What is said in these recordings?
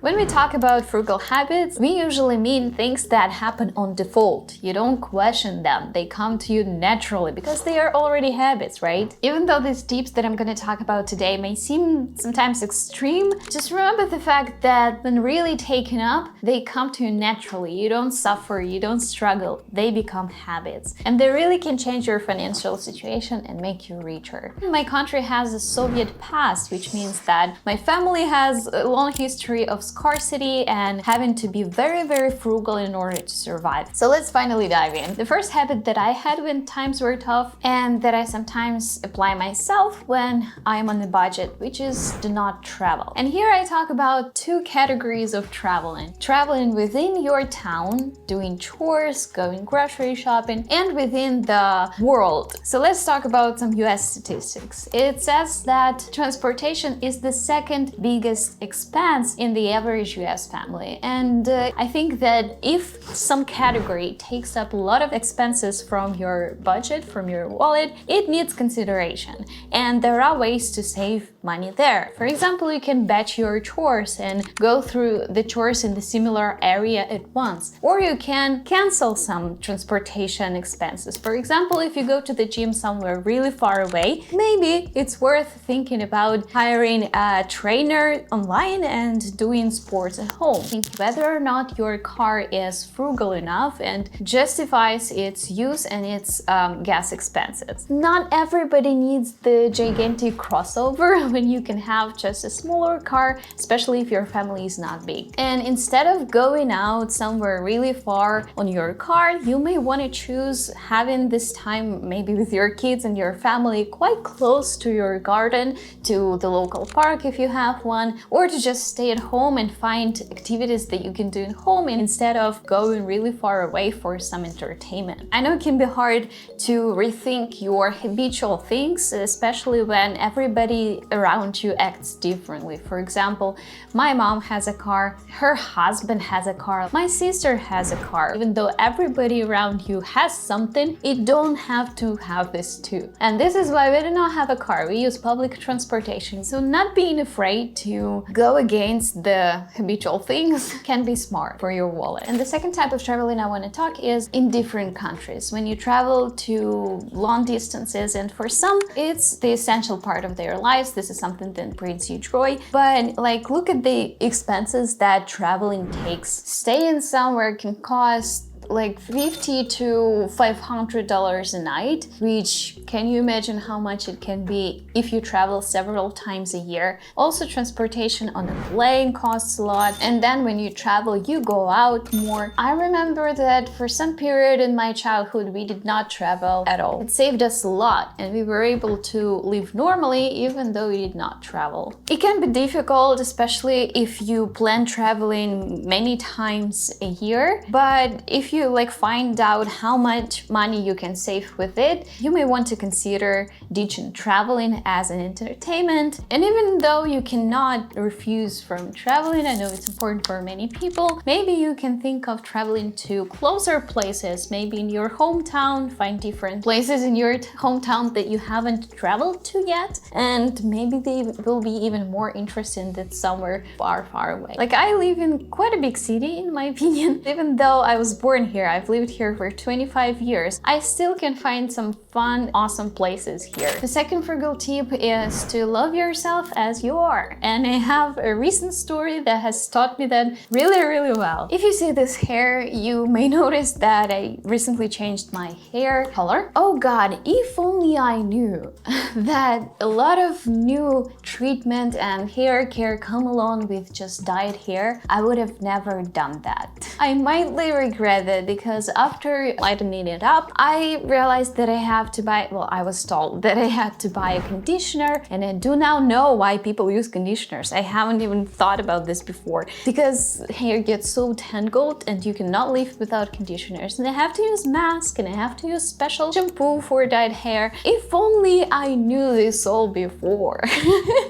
When we talk about frugal habits, we usually mean things that happen on default. You don't question them, they come to you naturally because they are already habits, right? Even though these tips that I'm going to talk about today may seem sometimes extreme, just remember the fact that when really taken up, they come to you naturally. You don't suffer, you don't struggle, they become habits. And they really can change your financial situation and make you richer. My country has a Soviet past, which means that my family has a long history of scarcity and having to be very, very frugal in order to survive. So let's finally dive in. The first habit that I had when times were tough and that I sometimes apply myself when I'm on a budget, which is do not travel. And here I talk about two categories of traveling. Traveling within your town, doing chores, going grocery shopping, and within the world. So let's talk about some US statistics. It says that transportation is the second biggest expense in the average US family. And I think that if some category takes up a lot of expenses from your budget, from your wallet, it needs consideration. And there are ways to save money there. For example, you can batch your chores and go through the chores in the similar area at once. Or you can cancel some transportation expenses. For example, if you go to the gym somewhere really far away, maybe it's worth thinking about hiring a trainer online and doing sports at home. Think whether or not your car is frugal enough and justifies its use and its gas expenses. Not everybody needs the gigantic crossover when you can have just a smaller car, especially if your family is not big. And instead of going out somewhere really far on your car, you may want to choose having this time maybe with your kids and your family quite close to your garden, to the local park if you have one, or to just stay at home and find activities that you can do at home instead of going really far away for some entertainment. I know it can be hard to rethink your habitual things, especially when everybody around you acts differently. For example, my mom has a car, her husband has a car, my sister has a car. Even though everybody around you has something, you don't have to have this too. And this is why we do not have a car. We use public transportation. So not being afraid to go against the habitual things can be smart for your wallet. And the second type of traveling I want to talk is in different countries. When you travel to long distances, and for some, it's the essential part of their lives. This is something that brings you joy. But like, look at the expenses that traveling takes. Staying somewhere can cost like $50 to $500 a night, which can you imagine how much it can be if you travel several times a year? Also, transportation on a plane costs a lot, and then when you travel, you go out more. I remember that for some period in my childhood, we did not travel at all. It saved us a lot, and we were able to live normally even though we did not travel. It can be difficult, especially if you plan traveling many times a year, but if you find out how much money you can save with it, you may want to consider ditching traveling as an entertainment. And even though you cannot refuse from traveling, I know it's important for many people, maybe you can think of traveling to closer places, maybe in your hometown, find different places in your hometown that you haven't traveled to yet, and maybe they will be even more interesting than somewhere far, far away. Like, I live in quite a big city, in my opinion. Even though I was born here, I've lived here for 25 years, I still can find some fun, awesome places here. The second frugal tip is to love yourself as you are. And I have a recent story that has taught me that really, really well. If you see this hair, you may notice that I recently changed my hair color. Oh God, if only I knew that a lot of new treatment and hair care come along with just dyed hair, I would have never done that. I mightly regret it because after lightening it up, I realized that I have to buy, well, I was told that I had to buy a conditioner, and I do now know why people use conditioners. I haven't even thought about this before, because hair gets so tangled and you cannot live without conditioners, and I have to use mask and I have to use special shampoo for dyed hair. If only I knew this all before.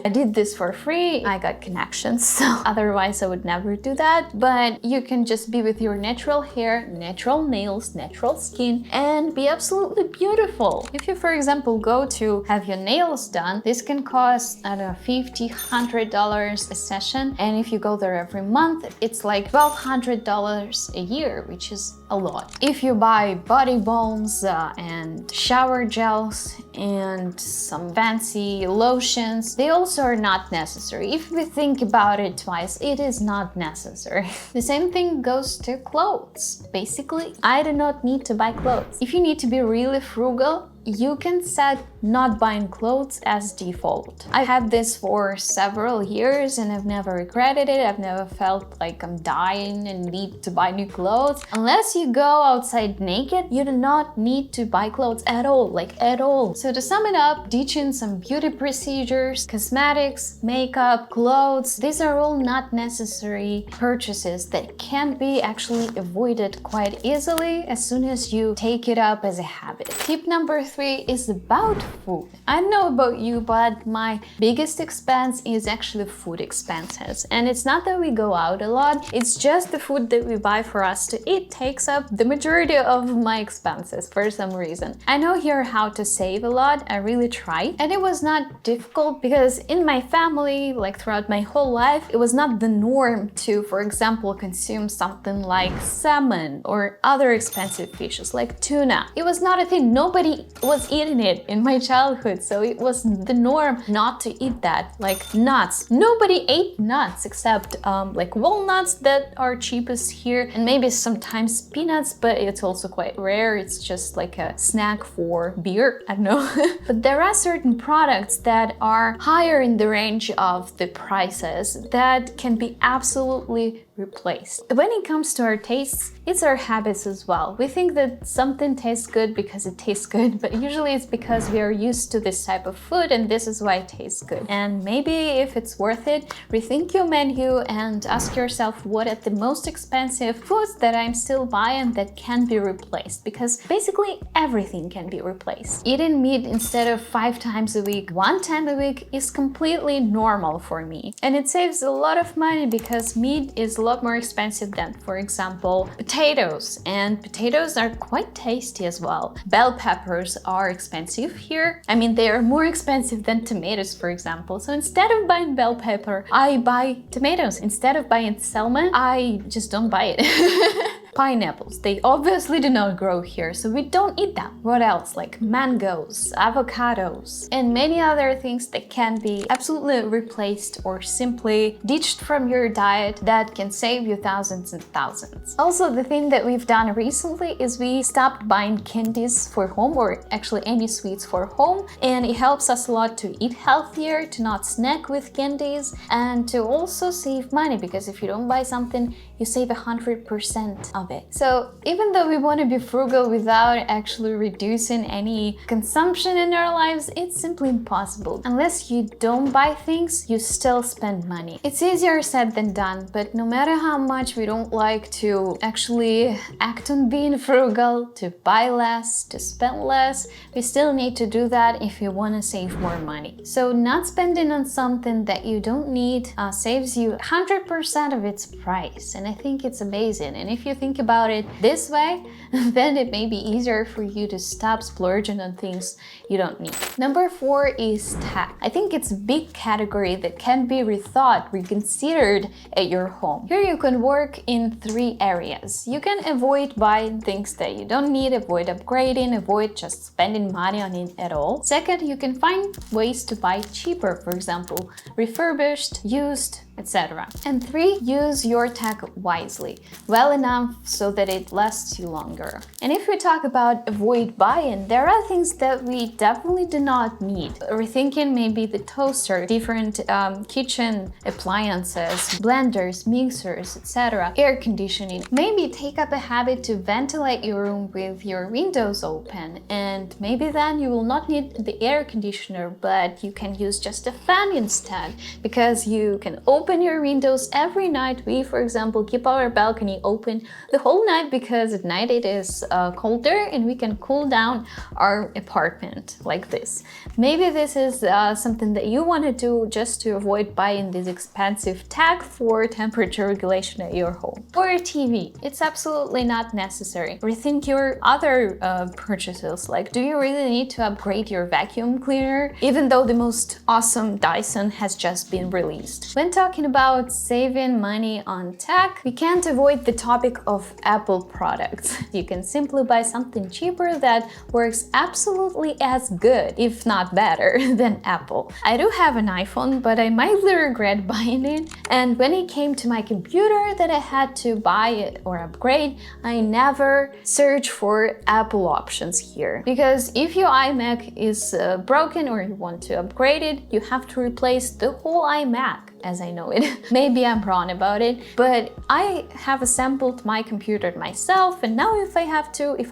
I did this for free. I got connections, so otherwise I would never do that. But you can just be with your natural hair, natural nails, natural skin, and be absolutely beautiful. If you, for example, go to have your nails done, this can cost, I don't know, $50, $100 a session. And if you go there every month, it's like $1,200 a year, which is a lot. If you buy body balms and shower gels and some fancy lotions, they also are not necessary. If we think about it twice, it is not necessary. The same thing goes to clothes. Basically, I do not need to buy clothes. If you need to be really frugal, you can set not buying clothes as default. I've had this for several years and I've never regretted it. I've never felt like I'm dying and need to buy new clothes. Unless you go outside naked, you do not need to buy clothes at all, like at all. So to sum it up, ditching some beauty procedures, cosmetics, makeup, clothes, these are all not necessary purchases that can be actually avoided quite easily as soon as you take it up as a habit. Tip number 3 is about food. I don't know about you, but my biggest expense is actually food expenses. And it's not that we go out a lot, it's just the food that we buy for us to eat takes up the majority of my expenses for some reason. I know here how to save a lot, I really try. And it was not difficult because in my family, like throughout my whole life, it was not the norm to, for example, consume something like salmon or other expensive fishes like tuna. It was not a thing. Nobody was eating it in my childhood, so it was the norm not to eat that. Like nuts, nobody ate nuts except like walnuts that are cheapest here, and maybe sometimes peanuts, but it's also quite rare. It's just like a snack for beer, I don't know. But there are certain products that are higher in the range of the prices that can be absolutely replaced. When it comes to our tastes, it's our habits as well. We think that something tastes good because it tastes good, but usually it's because we are used to this type of food and this is why it tastes good. And maybe if it's worth it, rethink your menu and ask yourself what are the most expensive foods that I'm still buying that can be replaced, because basically everything can be replaced. Eating meat instead of 5 times a week, 1 time a week is completely normal for me. And it saves a lot of money because meat is a lot more expensive than, for example, potatoes. And potatoes are quite tasty as well. Bell peppers are expensive here. I mean, they are more expensive than tomatoes, for example. So instead of buying bell pepper, I buy tomatoes. Instead of buying salmon, I just don't buy it. Pineapples, they obviously do not grow here, so we don't eat them. What else? Like mangoes, avocados, and many other things that can be absolutely replaced or simply ditched from your diet that can save you thousands and thousands. Also, the thing that we've done recently is we stopped buying candies for home, or actually any sweets for home, and it helps us a lot to eat healthier, to not snack with candies, and to also save money, because if you don't buy something, you save 100% of it. So even though we want to be frugal without actually reducing any consumption in our lives, it's simply impossible. Unless you don't buy things, you still spend money. It's easier said than done, but no matter how much we don't like to actually act on being frugal, to buy less, to spend less, we still need to do that if you want to save more money. So not spending on something that you don't need saves you 100% of its price. And I think it's amazing. And if you think about it this way, then it may be easier for you to stop splurging on things you don't need. Number 4 is tech. I think it's a big category that can be rethought, reconsidered at your home. Here you can work in 3 areas. You can avoid buying things that you don't need, avoid upgrading, avoid just spending money on it at all. Second, you can find ways to buy cheaper, for example, refurbished, used, etc. And 3, use your tech wisely, well enough so that it lasts you longer. And if we talk about avoid buying, there are things that we definitely do not need. Rethinking maybe the toaster, different kitchen appliances, blenders, mixers, etc. Air conditioning. Maybe take up a habit to ventilate your room with your windows open, and maybe then you will not need the air conditioner, but you can use just a fan instead, because you can open open your windows every night. We, for example, keep our balcony open the whole night because at night it is colder and we can cool down our apartment like this. Maybe this is something that you want to do just to avoid buying this expensive tag for temperature regulation at your home. Or a TV. It's absolutely not necessary. Rethink your other purchases. Like, do you really need to upgrade your vacuum cleaner even though the most awesome Dyson has just been released? When talking about saving money on tech, we can't avoid the topic of Apple products. You can simply buy something cheaper that works absolutely as good, if not better, than Apple. I do have an iPhone, but I mildly regret buying it. And when it came to my computer that I had to buy it or upgrade, I never search for Apple options here. Because if your iMac is broken or you want to upgrade it, you have to replace the whole iMac, as I know it. Maybe I'm wrong about it, but I have assembled my computer myself, and now if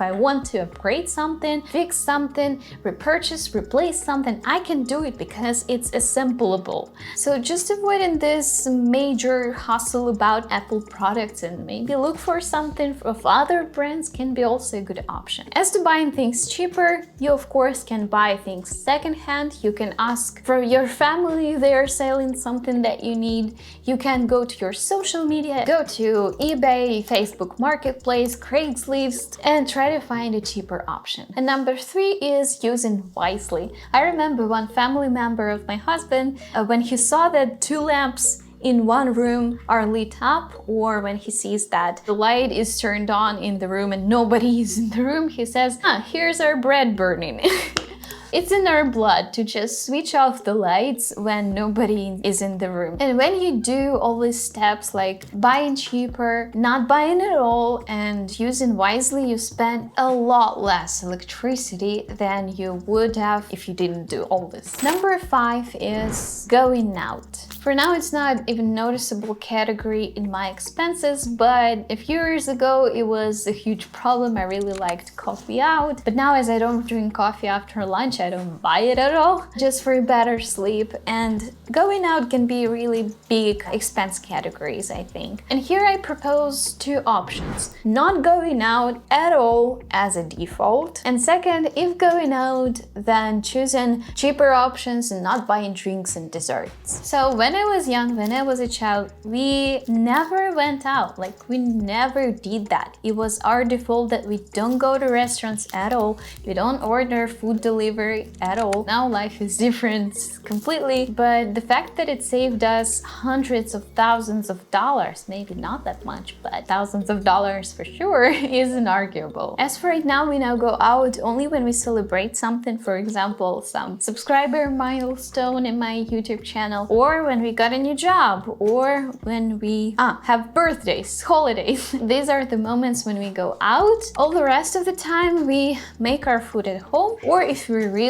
I want to upgrade something, fix something, repurchase, replace something, I can do it because it's assemblable. So just avoiding this major hustle about Apple products and maybe look for something of other brands can be also a good option. As to buying things cheaper, you of course can buy things secondhand. You can ask for your family if they are selling something that you need. You can go to your social media, go to eBay, Facebook Marketplace, Craigslist, and try to find a cheaper option. And number 3 is using wisely. I remember one family member of my husband, when he saw that 2 lamps in one room are lit up, or when he sees that the light is turned on in the room and nobody is in the room, he says, here's our bread burning. It's in our blood to just switch off the lights when nobody is in the room. And when you do all these steps like buying cheaper, not buying at all, and using wisely, you spend a lot less electricity than you would have if you didn't do all this. Number 5 is going out. For now, it's not even noticeable category in my expenses, but a few years ago, it was a huge problem. I really liked coffee out, but now as I don't drink coffee after lunch, I don't buy it at all, just for better sleep. And going out can be really big expense categories, I think. And here I propose 2 options. Not going out at all as a default. And second, if going out, then choosing cheaper options and not buying drinks and desserts. So when I was young, when I was a child, we never went out. Like, we never did that. It was our default that we don't go to restaurants at all. We don't order food delivery at all. Now life is different completely, but the fact that it saved us hundreds of thousands of dollars, maybe not that much, but thousands of dollars for sure, is inarguable. As for right now, we now go out only when we celebrate something, for example, some subscriber milestone in my YouTube channel, or when we got a new job, or when we have birthdays, holidays. These are the moments when we go out. All the rest of the time we make our food at home, or if we really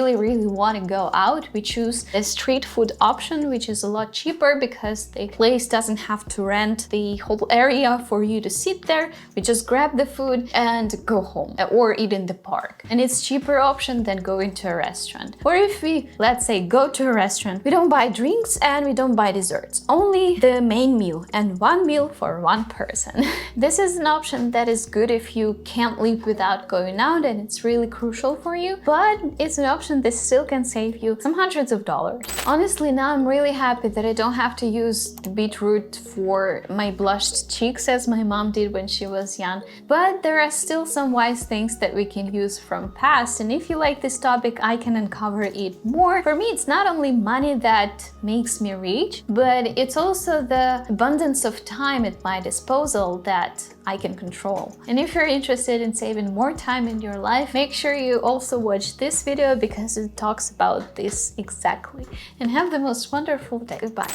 want to go out, we choose a street food option, which is a lot cheaper because the place doesn't have to rent the whole area for you to sit there. We just grab the food and go home, or eat in the park. And it's cheaper option than going to a restaurant. Or if we, let's say, go to a restaurant, we don't buy drinks and we don't buy desserts, only the main meal, and 1 meal for 1 person. This is an option that is good if you can't live without going out and it's really crucial for you, but it's an option that still can save you some hundreds of dollars. Honestly, now I'm really happy that I don't have to use the beetroot for my blushed cheeks as my mom did when she was young, but there are still some wise things that we can use from past, and if you like this topic, I can uncover it more. For me, it's not only money that makes me rich, but it's also the abundance of time at my disposal that I can control. And if you're interested in saving more time in your life, make sure you also watch this video because it talks about this exactly. And have the most wonderful day. Goodbye.